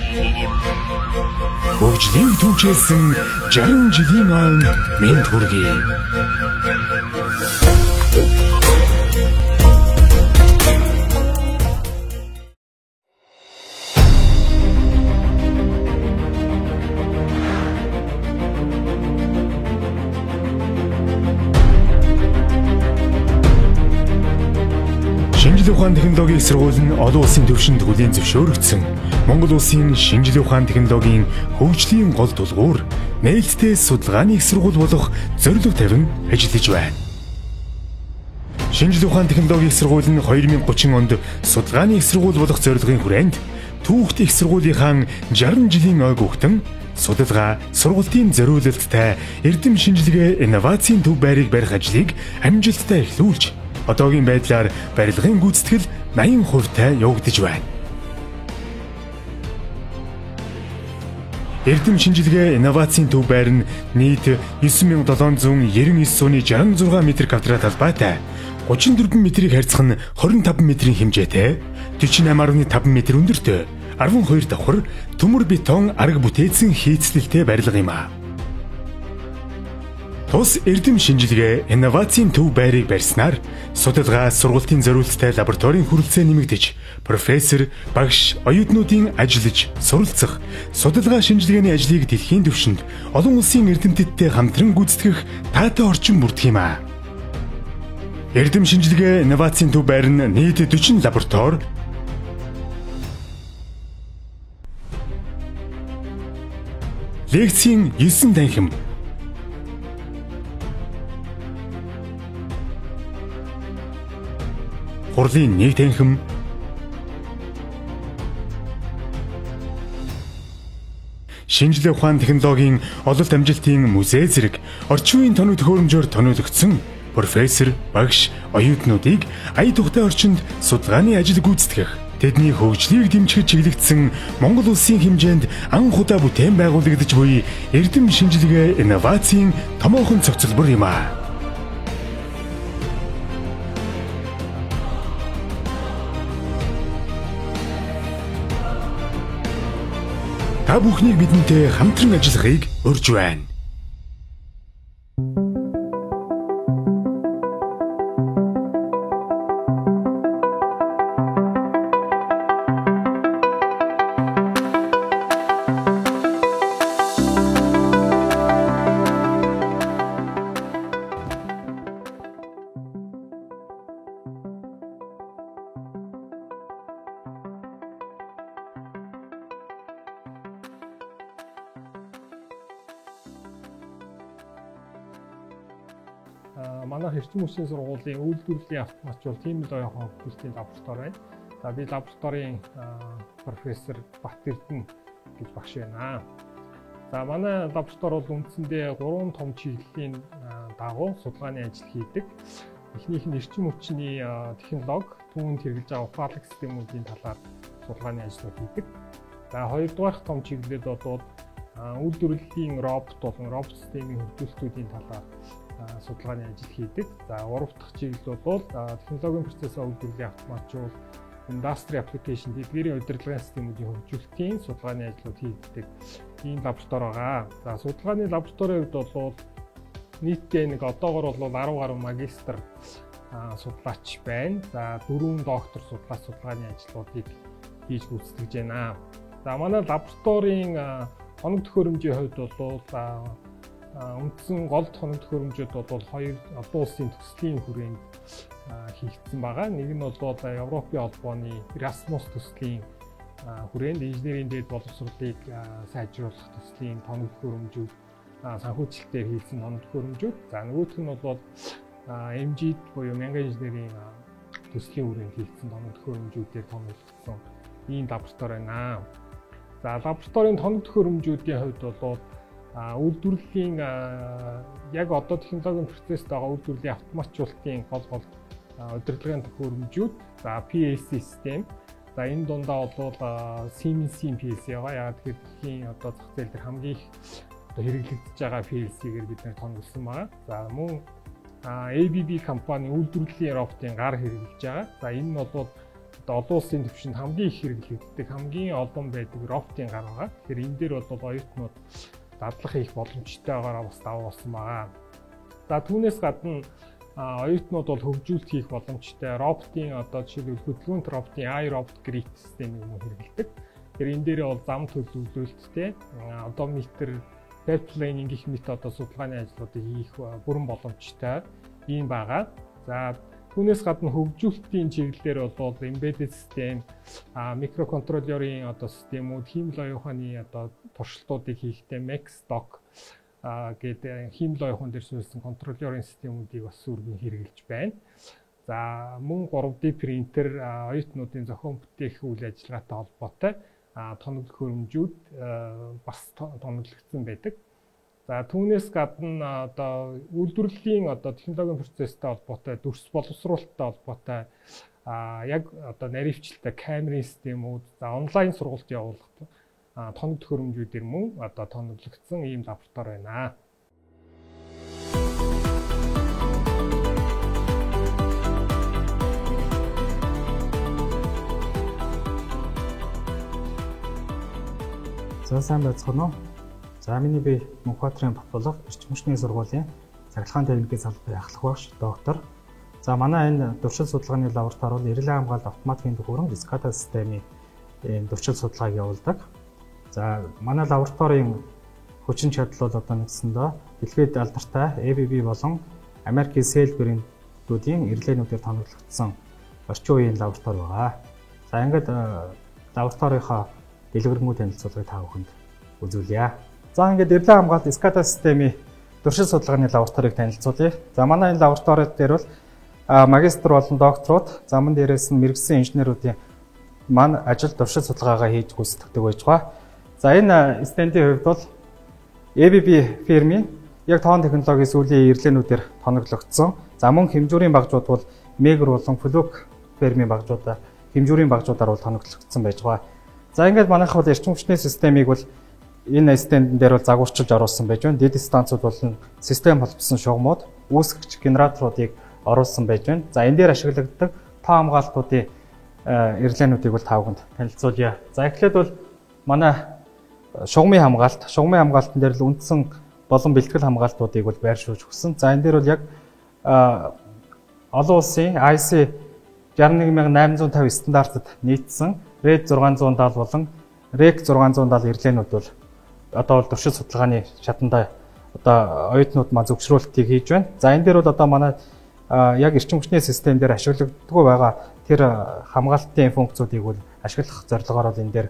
Хөгжлийн түнчээсэн 60 жилийн ан мэнд хүргэе. Шинжлэх ухааны технологийн сургууль нь олон улсын түвшинд хүлээн зөвшөөрөгдсөн Монгол улсын шинжлэх ухааны технологийн хөгжлийн гол тулгуур нээлттэй судалгааны их сургууль болох зорилго тавин ажиллаж байна. Шинжлэх ухааны технологийн их сургууль нь 2030 онд судалгааны их сургууль болох зорилгын хүрээнд түүхт их сургуулийнхаа 60 жилийн ойг өгтөн судалгаа, сургалтын зориулалттай эрдэм шинжилгээ, инновацийн төв байрыг барих ажлыг амжилттай эхлүүлж одоогийн байдлаар барилгын гүйцэтгэл 80% явагдаж байна. Эрдэм шинжилгээ, инновацийн төв байр нь нийт 9799.66 м2 талбайтай 34 метрийг харьцах нь 25 метрийн хэмжээтэй 48.5 м өндөртэй 12 давхар төмөр бетон арга бүтээсэн хийцлэлтэй барилга юм а. Тус эрдэм шинжилгээ, инновацийн төв байрыг барьснаар судалгаа, сургалтын зориулалттай лабораторийн хүрэлцээ нэмэгдэж, профессор, багш, оюутнуудын ажиллаж, суралцах, судалгаа шинжилгээний ажлыг дэлхийн түвшинд олон улсын эрдэмтдтэй хамтран гүйцэтгэх таатай орчин бүрдэх юм а. Эрдэм шинжилгээ, инновацийн төв байр нь нийт 40 лаборатори, лекцийн 9 танхим, хурлын 1 танхим, шинжлэх ухааны технологийн ололт амжилтын музей зэрэг орчин үеийн тоног төхөөрөмжөөр тоногдсон профессор, багш, оюутнуудыг ая тухтай орчинд судалгааны ажил гүйцэтгэх, тэдний хөгжлийг дэмжих чиглэгдсэн Монгол улсын хэмжээнд анх удаа бүтээн байгуулагдаж буй эрдэм шинжилгээ, инновацийн томоохон цогцлбор юм а. Та бүхнийг бидэнтэй хамтран ажиллахыг урьж байна. Манай эрчим хүчний сургуулийн үйлдвэрлэлийн автоматжуулалт тийм л оюухан хөгжлийн лаборатори байна. За би лабораторийн профессор Бат Эрдэнэ гэж багш байна. За манай лаборатори бол үндсэндээ 3 том чиглэлийн дагуу судалгааны ажил хийдэг. Эхнийх нь эрчим хүчний технологи, түүнд хэрэгжилж байгаа ухаалаг системүүдийн талаар судалгааны ажлууд хийдэг. За хоёрдугаарх том чиглэлд бол үйлдвэрлэлийн робот болон робот системийн хөгжүүлэлтүүдийн талаар судалгааны ажил хийдэг. За гурав дахь чиглэл бол технологийн процессыг үйлдвэрлэлийн автоматжуулалт, industry application, тэдгээрийн удирдлагын системүүдийн хөгжүүлэлтийн судалгааны ажлууд хийдэг ийм лаборатори байгаа. За судалгааны лабораторийн хувьд бол нийтдээ нэг одоогоор бол 10 гаруй магистр судлаач байна. За 4 доктор судалгааны ажлуудыг хийж гүйцэтгэж байна. За манай лабораторийн хоног төхөөрөмжийн хувьд бол үндсэн гол хоног төхөөрөмжүүд бол 2 олон улсын төслийн хүрээнд хийгдсэн байгаа. Нэг нь бол Европын холбооны Erasmus төслийн хүрээнд инженерийн дээд боловсролыг сайжруулах төслийн хоног төхөөрөмжүүд, санхүүжилтээр хийсэн хоног төхөөрөмжүүд. За нөгөөх нь бол MG буюу мянган инженерийн төслийн хүрээнд хийгдсэн хоног төхөөрөмжүүдээр томилогдсон ийм лаборатори байна. За лабораторийн хоног төхөөрөмжүүдийн хувьд бол үйлдвэрлэлийн яг одоо технологийн процессд байгаа үйлдвэрлэлийн автоматжуулалтын гол удирдлагын төхөөрөмжүүд, за PLC систем, за энэ дундаа бол Siemens-ийн PLC байгаа. Яг тэгэхээр одоо зах зээл дээр хамгийн их хэрэглэгдэж байгаа PLC-гээр бид нэр томилсон байгаа. За мөн ABB компани үйлдвэрлэлийн роботын гар хэрэглэж байгаа. За энэ нь бол одоо олон улсын түвшинд хамгийн их хэрэглэгддэг, хамгийн олон байдаг роботын гар байгаа. Тэгэхээр энэ дээр бол оюутнууд дадлах хийх боломжтой байгаараа бас давуу болсон байгаа. За түүнээс гадна оюутнууд бол хөгжүүлэлт хийх боломжтой роботын одоо жишээлбэл хөдөлгөөнт роботын iRobot Grid системийг хэрэглэдэг. Тэгэхээр энэ дээрээ бол зам төлөвлөлттэй одометр, пайплайнинг гэх мэт одоо судалгааны ажлуудыг хийх бүрэн боломжтой юм байгаа. За түүнээс гадна хөгжүүлэлтийн чиглэлээр бол embedded систем, микроконтроллерийн одоо системүүд, хиймэл оюуханы одоо туршилтуудыг хийхдээ MaxDock гэдэг хиймэл оюухан дээр суурилсан контроллерийн системүүдийг бас өргөн хэрэгжилж байна. За мөн 3D принтер оюутнуудын зохион бүтээх үйл ажиллагаатай холбоотой тоноглох хөрөмжүүд бас тоноглогдсон байдаг. За түүнээс гадна одоо үйлдвэрлэлийн одоо технологийн процесстэй холбоотой, дүрс боловсруулалттай холбоотой яг одоо наривчлалтай камерын системүүд, за онлайн сургалт явуулах тоноглох хөрөмжүүдээр мөн одоо тоноглогдсон ийм лаборатори байна. За сайн байцгаана уу. За миний би Мөнхбаатарын Батболго эрчим хүчний сургуулийн цахилгаан техникийн салбарын ахлах багш доктор. За манай энэ туршил судалгааны лаборатори бол эрэлэн хамгаалалт автоматикийн төхөөрөмж SCADA системийн туршил судалгааг явуулдаг. За манай лабораторийн хүчин чадал бол одоо нэгсэндээ дэлхийд алдартай ABB болон Америкийн Cell брэндүүдийн эрэлээнүүдээр тоноглогдсон орчин үеийн лаборатори байгаа. За ингээд лабораторийнхаа дэлгэрэнгүй танилцуулгыг та бүхэнд үзүүлье. За ингээд эрэлэн хамгаалалт SCADA системийн туршил судалгааны лабораторийг танилцуулъя. За манай энэ лабораторид дээр бол магистр болон докторууд, за мөн дээрээс нь мэргэжсэн инженеруудын маань ажил туршил судалгаагаа хийж гүйцэтгэдэг байж байгаа. За энэ стендийн хувьд бол ABB фирмийн яг тоон технологийн сүүлийн эрэлээнүүдээр тоноглогдсон. За мөн хэмжүүрийн багжууд бол Megger болон Fluke фирмийн багжуудаар хэмжүүрийн багжуудаар бол тоноглогдсон байж байгаа. За ингээд манайх бол эрчим хүчний системийг бол энэ стендэн дээр бол загварчилж оруулсан байж байна. Дэд станцууд болон систем холбосон шугамуд, үүсгэгч генераторуудыг оруулсан байж байна. За энэ дээр ашиглагддаг тоо хамгаалтуудын эрэлээнүүдийг бол та бүхэнд танилцуулъя. За эхлээд бол манай шугамын хамгаалтан дээр л үндсэн болон бэлтгэл хамгаалтуудыг бол байршуулж өгсөн. За энэ дээр бол яг олон улсын IC 61850 стандартад нийцсэн RED 670 болон REC 670 эрэлээнүүд бол одоо бол туршил судалгааны шатанда одоо оюутнууд маань зөвшөөрлөлтийг хийж байна. За энэ дээр бол одоо манай яг эрчим хүчний систем дээр ашиглагддаггүй байгаа тэр хамгаалтын функцүүдийг бол ашиглах зорилгоор бол энэ дээр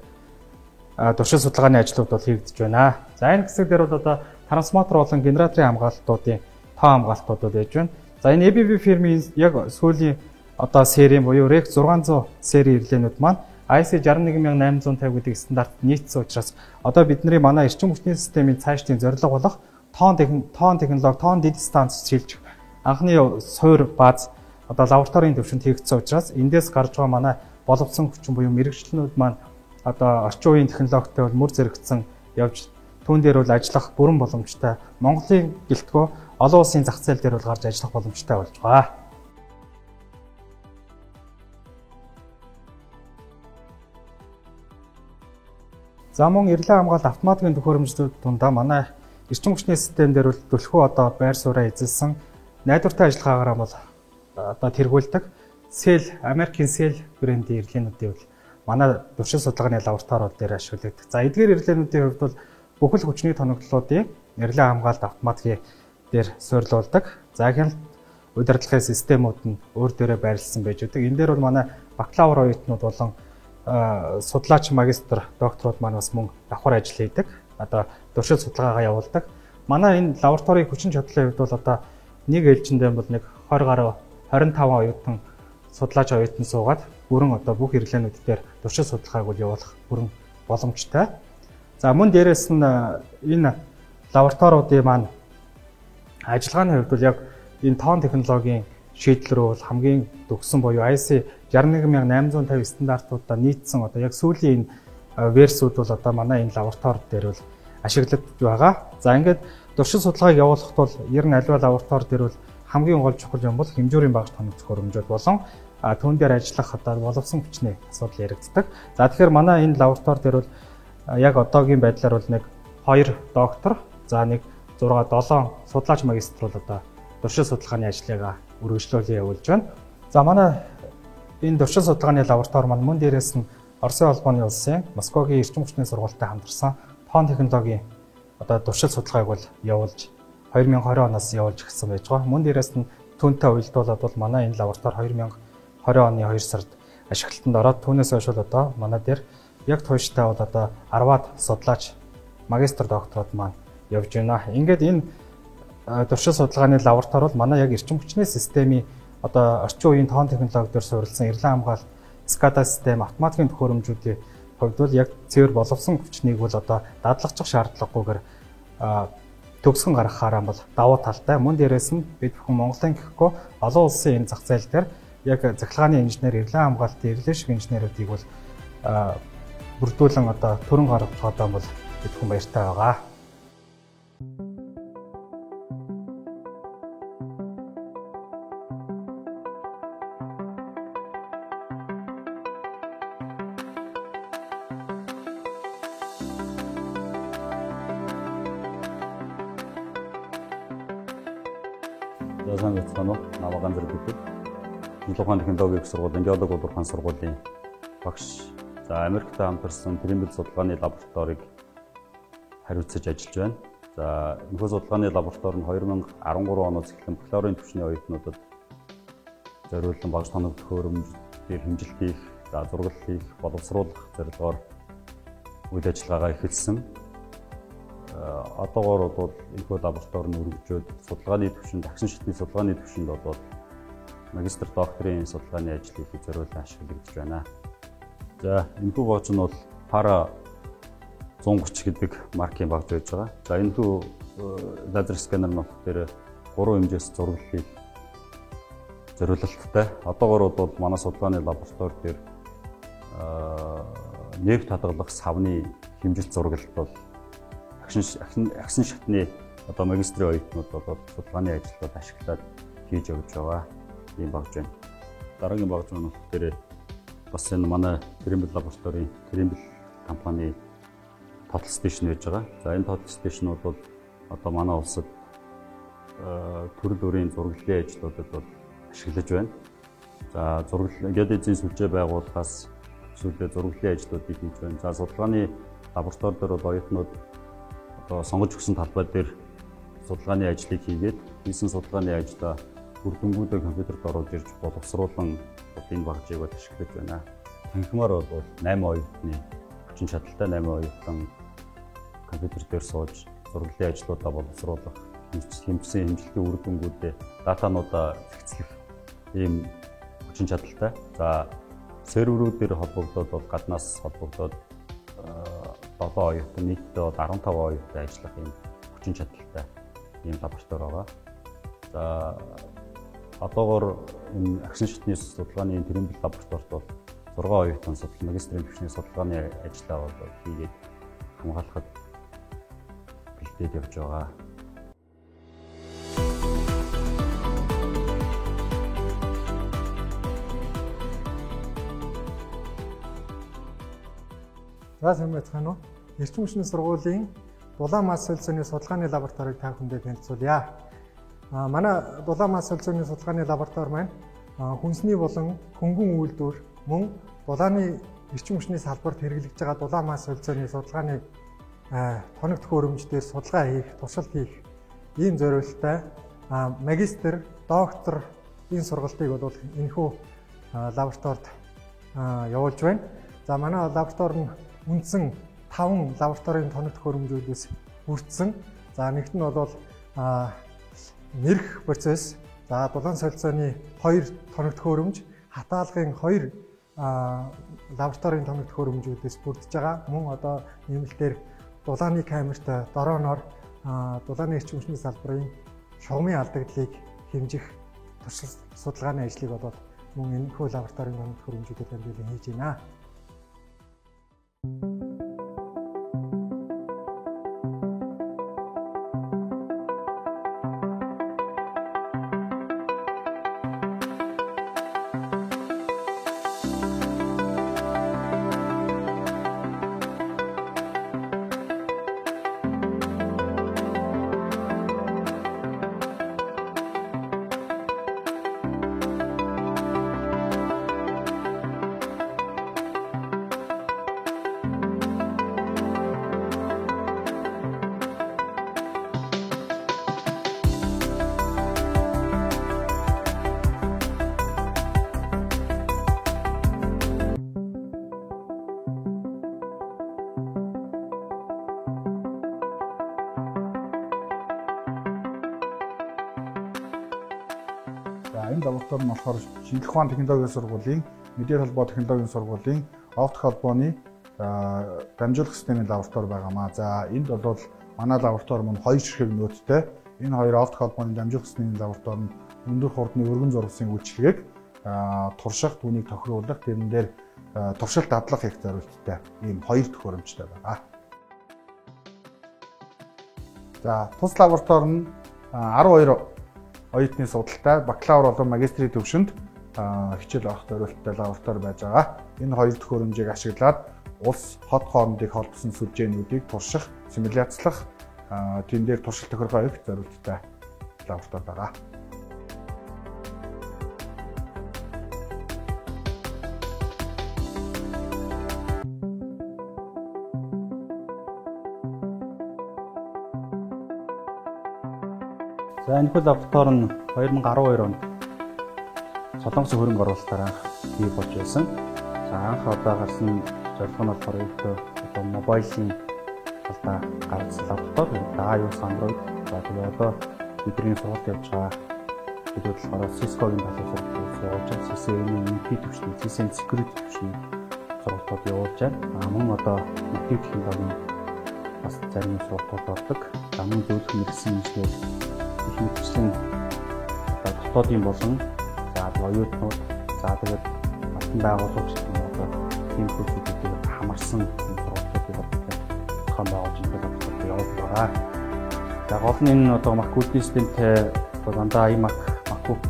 туршил судалгааны ажлууд бол хийгдэж байна. За энэ хэсэг дээр бол одоо трансформатор болон генераторын хамгаалтуудын тоо хамгаалтууд бол байж байна. За энэ ABB фирмийн яг сүүлийн одоо серийн буюу REC 600 серийн эрэлээнүүд маань IC 61850 гэдэг стандартад нийцсэн учраас одоо бидний манай эрчим хүчний системийн цаашдын зорилго болох тоон технологи, тоон дэд станц шилжих анхны суур бааз одоо лабораторийн төвшөнд хийгдсэн учраас эндээс гарч байгаа манай боловсон хүчин буюу мэрэгчлэнүүд маань одоо орчин үеийн технологитой бол мөр зэрэгцэн явж түүн дээр бол ажиллах бүрэн боломжтой. Монголын гэлтгөө олон улсын зах зээл дээр бол гарч ажиллах боломжтой болж байгаа. За мөн эрэлэн хамгаалалт автоматикийн төхөөрөмжлүүд дундаа манай эрчим хүчний систем дээр бол төлхөө одоо байр сууриа эзэлсэн найдвартай ажиллагаагаар бол одоо тэргүүлдэг Америкийн Cell брендийн эрэлээнүүдийг бол манай туршил судалгааны лабораториуд дээр ашиглагддаг. За эдгээр эрэлээнүүдийн хувьд бол бүхэл хүчний тоноглолтуудын эрэлэн хамгаалалт автоматикийн дээр суурилуулдаг. За хяналт удирдлагын системүүд нь өөр дээрээ байрласан байж байгаа. Энэ дээр бол манай бакалавр оюутнууд болон судлаач, магистр, докторууд маань бас мөн давхар ажил хийдэг. Одоо туршил судалгаагаа явуулдаг. Манай энэ лабораторийн хүчин чадлын хувьд бол одоо нэг ээлжиндээ бол нэг 20 гаруй 25 оюутан судлаач оюутан суугаад бүрэн одоо бүх эрэлээнүүд дээр туршил судалгааг бол явуулах бүрэн боломжтой. За мөн дээрээс нь энэ лабораториудын маань ажиллагааны хувьд бол яг энэ тоон технологийн шийдэл рүү бол хамгийн төгссөн буюу IC 61850 стандартуудаа нийцсэн одоо яг сүүлийн версүүд бол одоо манай энэ лаборатори дээр бол ашиглагдж байгаа. За ингээд туршил судалгааг явуулахад бол ер нь аливаа лаборатори дээр бол хамгийн гол чухал юм бол хэмжүүрийн багаж тоног хөрөмжүүд болон түүн дээр ажиллах одоо боловсон хүчний асуудал яригддаг. За тэгэхээр манай энэ лаборатори дээр бол яг одоогийн байдлаар бол нэг 2 доктор, за нэг 6 7 судлаач магистр бол одоо туршил судалгааны ажлыг үргэлжлүүлэн явуулж байна. За манай энэ туршил судалгааны лаборатори маань мөн дээрээс нь Оросын холбооны улсын Москвагийн эрчим хүчний сургуультай хамтарсан тоон технологийн одоо туршил судалгааг бол явуулж 2020 оноос явуулж гисэн байж байгаа. Мөн дээрээс нь түүнтэй уялдуулаад бол манай энэ лаборатори 2020 оны 2 сард ашиглалтанд ороод түүнээс хойш бол одоо манай дээр яг тууштай бол одоо 10-аад судлаач магистр докторууд маань явж байна. Ингээд энэ туршил судалгааны лаборатори бол манай яг эрчим хүчний системийн одоо орчин үеийн тоон технологи дээр суурилсан эрлэн хамгаалалт SCADA систем автоматикийн төхөөрөмжүүдийн хувьд бол яг цэвэр боловсон хүчнийг бол одоо дадлагчих шаардлагагүйгээр төгсгөн гаргахаараа бол давуу талтай. Мөн дээрээс нь бид бүхэн Монголын гэхгүй олон улсын энэ зах зээл дээр яг захиргааны инженер, эрлэн хамгаалтын эрэлэн шиг инженеруудыг бол бүрдүүлэн одоо төрөн гаргах одоо бол бид бүхэн баяртай байгаа. Сайн байцгаана уу? Намайг Ганзар гэдэг. Нилухан технологийн сургуулийн геолог удирдлагын сургуулийн багш. За Америкт хамтарсан Тримбл судалгааны лабораторийг хариуцаж ажиллаж байна. За нөхөө судалгааны лаборатори нь 2013 оноос эхлэн бакалаврын түвшний оюутнуудад зориулсан багш тоног төхөөрөмж дээр хэмжилт хийх, за зураг хийх, боловсруулах зорилгоор үйл ажиллагаагаа эхэлсэн. Одоогоор бол энэхүү лаборатори нь өргөжөөд судалгааны түвшинд, агшин шатны судалгааны түвшинд бол магистр докторийн судалгааны ажлыг хийх зориулсан ашиглагдаж байна. За энэхүү багж нь бол Para 130 гэдэг маркийн багж байж байгаа. За энэхүү лазер сканер нот дээр 3 хэмжээс зураг хийх зориулалттай. Одоогоор бол манай судалгааны лаборатори дээр нефт хадгалах савны хэмжилт зураглалт бол агшин шатны одоо магистрийн оюутнууд бол судалгааны ажилд ашиглаад хийж явж байгаа ийм багж байна. Дараагийн багж маань дээр бас энэ манай Тримбл лабораторийн Тримбл компани тотал стейшн байж байгаа. За энэ тотал стейшн бол одоо манай улсад төрөл бүрийн зураглалын ажлуудад бол ашиглаж байна. За геодезийн сүлжээ байгуулахаас сүүлдээ зураглалын ажлуудыг хийж байна. За судалгааны лаборатори дээр бол оюутнууд сонгож өгсөн талбай дээр судалгааны ажлыг хийгээд хийсэн судалгааны ажлаа үр дүнгуудыг компьютерт оруулж ирж боловсруулан энэ багжийг ашиглаж байна. Танхимаар бол 8 оюутны хүчин чадалтай 8 оюутан компьютер дээр сууж зураглалын ажлуудаа боловсруулах, хэмжсэн хэмжилтийн үр дүнгуудээ датануудаа зэгцлэх ийм хүчин чадалтай. За серверүүдээр холбогдоод бол гаднаас холбогдоод 7 оюутан нийтдээ 15 оюутан ажиллах юм хүчин чадалтай ийм лаборатори байгаа. За одоогоор энэ агшин шатны судалгааны Тримбл лабораторид бол 6 оюутан магистрийн түвшний судалгааны ажлаа бол хийгээд хамгаалахад бэлдээд явж байгаа. За сайн байцгаана уу? Эрчим хүчний сургуулийн дулаан мас солилцооны судалгааны лабораторийг та бүхэндээ танилцуулъя. Манай дулаан мас солилцооны судалгааны лаборатори маань хүнсний болон хөнгөн үйлдвэр мөн дулааны эрчим хүчний салбарт хэрэглэж байгаа дулаан мас солилцооны судалгааны тоног төхөөрөмж дээр судалгаа хийх, туршилт хийх ийм зорилттой магистр, доктор энэ сургалтыг бол энэхүү лабораторид явуулж байна. За манай лаборатори нь үндсэн 5 лабораторийн тоног төхөөрөмжүүдээс бүрдсэн. За нэгт нь бол нэрх процесс, за дулаан солилцооны 2 тоног төхөөрөмж, хатаалгын 2 лабораторийн тоног төхөөрөмжүүдээс бүрдэж байгаа. Мөн одоо нэмэлтээр дулааны камерт дрооноор дулааны эрчим хүчний салбарын шугамын алдагдлыг хэмжих туршилт судалгааны ажлыг бол мөн энэхүү лабораторийн тоног төхөөрөмжүүдэд дамжуулан хийж байна. Энэ лаборатори нь болохоор шинжлэх ухааны технологийн сургуулийн, мэдээ холбоо технологийн сургуулийн оптик холбооны дамжуулах системийн лаборатори байгаамаа. За энд бол манай лаборатори мань 2 ширхэг нөөцтэй. Энэ хоёр оптик холбооны дамжуулах системийн лаборатори нь өндөр хурдны өргөн зурагсын үйлчилгээг турших, түүнийг тохируулах, тэрэн дээр туршилт дадлах их зорилттой ийм 2 төхөөрөмжтэй байгаа. За тус лаборатори нь 12 оюутны судалтай бакалавр болон магистрийн төвшөнд хичээл авах зорилттой лаборатори байж байгаа. Энэ 2 төхөөрөмжийг ашиглаад улс хот хоорондын холбосон сүлжээнүүдийг турших, симуляцлах, тэн дээр туршилт тохиргоо их зорилттой лаборатори байгаа. За энэ лаборатори нь 2012 онд Солонгосын хөрөнгө оруулалтаар бий болж байсан. За анх одоо гарсан зорилго нь болохоор одоо мобилийн талдаа гаргасан лаборатори, iOS, Android. За тэгээ одоо бидний сургалт явж байгаа хэдүүд болохоор Cisco-гийн талаас сургалт, CCNA-ийн төвчний, CCNA security төвчний сургалтууд явуулж байна. Мөн одоо мэдээ технологийн бас зарим сургалтууд ордог. За мөн зөвлөх мэргэжлийн инженер мэргэжлийн дотоодын болон за оюутнууд, за тэгээд батан байгууллагч одоо тийм хүмүүсийг хамарсан сургалтуудыг тоон байгуулж байгаа явуулж байгаа. За гол нь энэ одоо Mac-уудын системтэй дандаа iMac, MacBook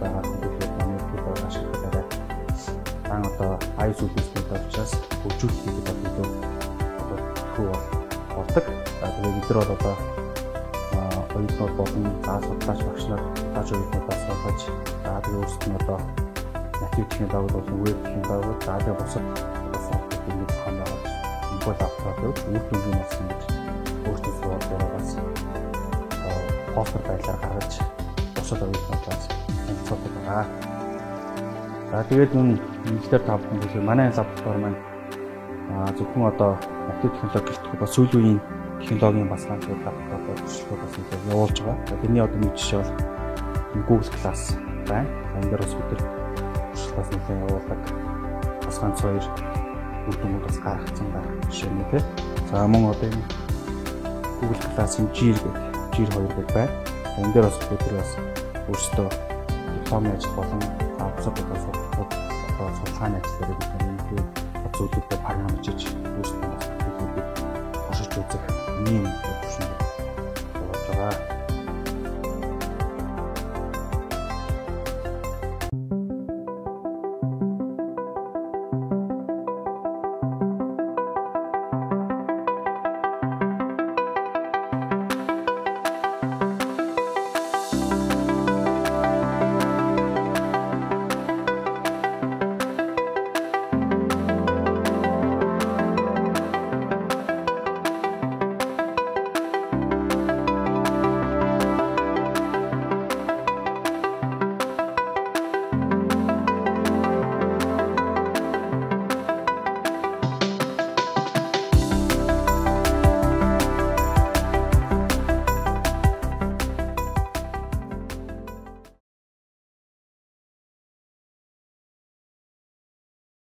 байгаа хүмүүстээр ашиглаж байгаа. Одоо iOS системтэй учраас хөгжүүлэлт хийх гэдэг одоо хөө болдог. За тэгээд бид нар бол одоо оюутнууд болон судлаач багш нар тааж оюутнуудаас сургаж, за тэгээд өөрсдөө нь одоо натив технологи болон веб технологи, за тэгээд бусад сургалтуудыг тоон байгуулж энэ лабораторид үр дүнгийн бас ингэж өөрсдөө сургалтуудаас постэр байдлаар гаргаж бусад оюутнуудаас танилцуулдаг байгаа. За тэгээд үнэхээр та бүхэн бүлэг манай лаборатори маань зөвхөн одоо натив технологи гэлтэх одоо сүүлийн үеийн технологийн бас ганцхан лаборатори туршилтуудаас нэг явуулж байгаа. Тэрний одоо нэг жишээ бол Google Class байна. Энэ дээр бас бид туршилтаас нэг явуулдаг. Бас ганц 2 үр дүнүүд бас гаргацсан байх жишээ нэг тийм. За мөн одоо энэ Google Class-ын Jir 2 гэдэг байна. Энэ дээр бас бид бас өөрсдөө дипломын ажил болон бусад судалгааны ажил дээр бид нэг зүйлүүдээр програмжиж өөрсдөө бас төлөвлөж туршиж үзэх ийм төвшин